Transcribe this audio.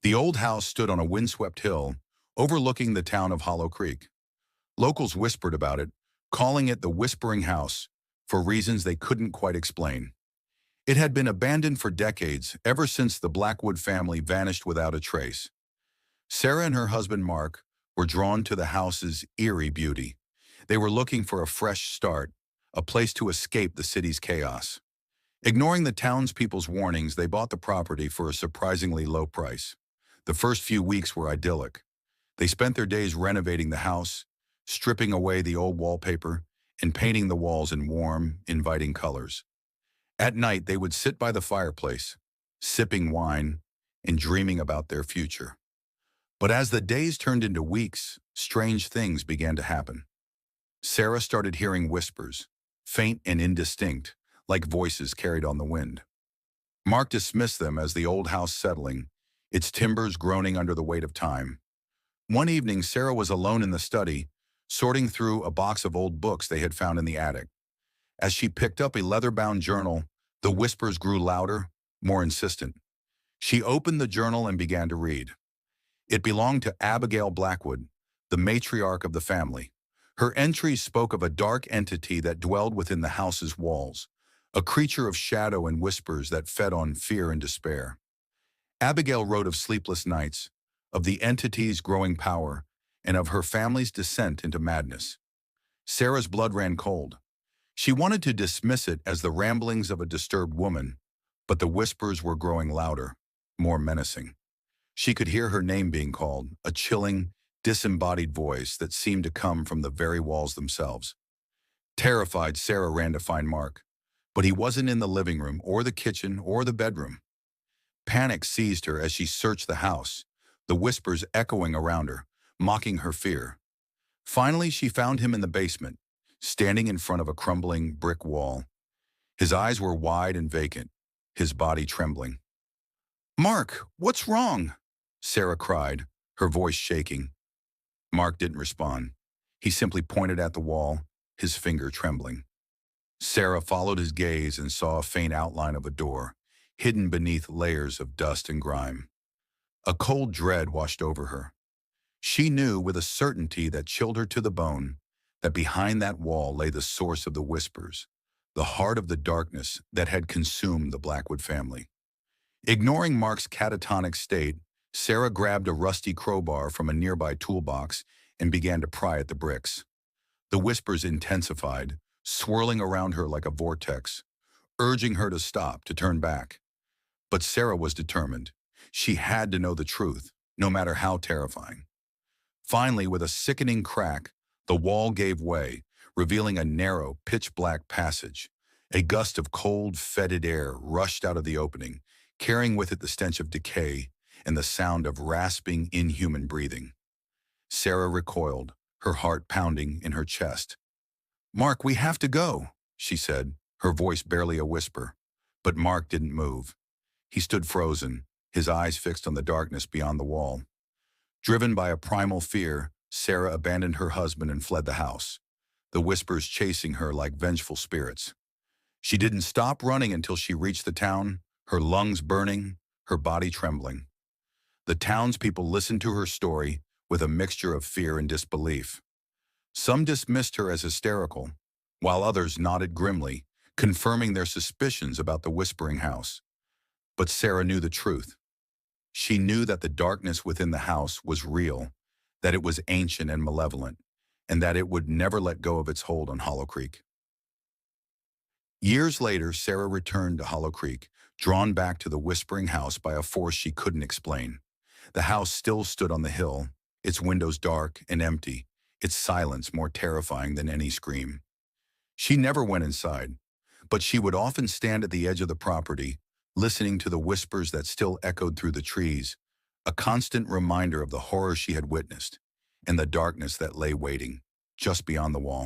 The old house stood on a windswept hill overlooking the town of Hollow Creek. Locals whispered about it, calling it the Whispering House for reasons they couldn't quite explain. It had been abandoned for decades, ever since the Blackwood family vanished without a trace. Sarah and her husband Mark were drawn to the house's eerie beauty. They were looking for a fresh start, a place to escape the city's chaos. Ignoring the townspeople's warnings, they bought the property for a surprisingly low price. The first few weeks were idyllic. They spent their days renovating the house, stripping away the old wallpaper, and painting the walls in warm, inviting colors. At night, they would sit by the fireplace, sipping wine and dreaming about their future. But as the days turned into weeks, strange things began to happen. Sarah started hearing whispers, faint and indistinct, like voices carried on the wind. Mark dismissed them as the old house settling, its timbers groaning under the weight of time. One evening, Sarah was alone in the study, sorting through a box of old books they had found in the attic. As she picked up a leather-bound journal, the whispers grew louder, more insistent. She opened the journal and began to read. It belonged to Abigail Blackwood, the matriarch of the family. Her entries spoke of a dark entity that dwelled within the house's walls, a creature of shadow and whispers that fed on fear and despair. Abigail wrote of sleepless nights, of the entity's growing power, and of her family's descent into madness. Sarah's blood ran cold. She wanted to dismiss it as the ramblings of a disturbed woman, but the whispers were growing louder, more menacing. She could hear her name being called, a chilling, disembodied voice that seemed to come from the very walls themselves. Terrified, Sarah ran to find Mark, but he wasn't in the living room or the kitchen or the bedroom. Panic seized her as she searched the house, the whispers echoing around her, mocking her fear. Finally, she found him in the basement, standing in front of a crumbling brick wall. His eyes were wide and vacant, his body trembling. "Mark, what's wrong?" Sarah cried, her voice shaking. Mark didn't respond. He simply pointed at the wall, his finger trembling. Sarah followed his gaze and saw a faint outline of a door, hidden beneath layers of dust and grime. A cold dread washed over her. She knew with a certainty that chilled her to the bone that behind that wall lay the source of the whispers, the heart of the darkness that had consumed the Blackwood family. Ignoring Mark's catatonic state, Sarah grabbed a rusty crowbar from a nearby toolbox and began to pry at the bricks. The whispers intensified, swirling around her like a vortex, urging her to stop, to turn back. But Sarah was determined. She had to know the truth, no matter how terrifying. Finally, with a sickening crack, the wall gave way, revealing a narrow, pitch-black passage. A gust of cold, fetid air rushed out of the opening, carrying with it the stench of decay and the sound of rasping, inhuman breathing. Sarah recoiled, her heart pounding in her chest. "Mark, we have to go," she said, her voice barely a whisper. But Mark didn't move. He stood frozen, his eyes fixed on the darkness beyond the wall. Driven by a primal fear, Sarah abandoned her husband and fled the house, the whispers chasing her like vengeful spirits. She didn't stop running until she reached the town, her lungs burning, her body trembling. The townspeople listened to her story with a mixture of fear and disbelief. Some dismissed her as hysterical, while others nodded grimly, confirming their suspicions about the Whispering House. But Sarah knew the truth. She knew that the darkness within the house was real, that it was ancient and malevolent, and that it would never let go of its hold on Hollow Creek. Years later, Sarah returned to Hollow Creek, drawn back to the Whispering House by a force she couldn't explain. The house still stood on the hill, its windows dark and empty, its silence more terrifying than any scream. She never went inside, but she would often stand at the edge of the property, listening to the whispers that still echoed through the trees, a constant reminder of the horror she had witnessed and the darkness that lay waiting just beyond the wall.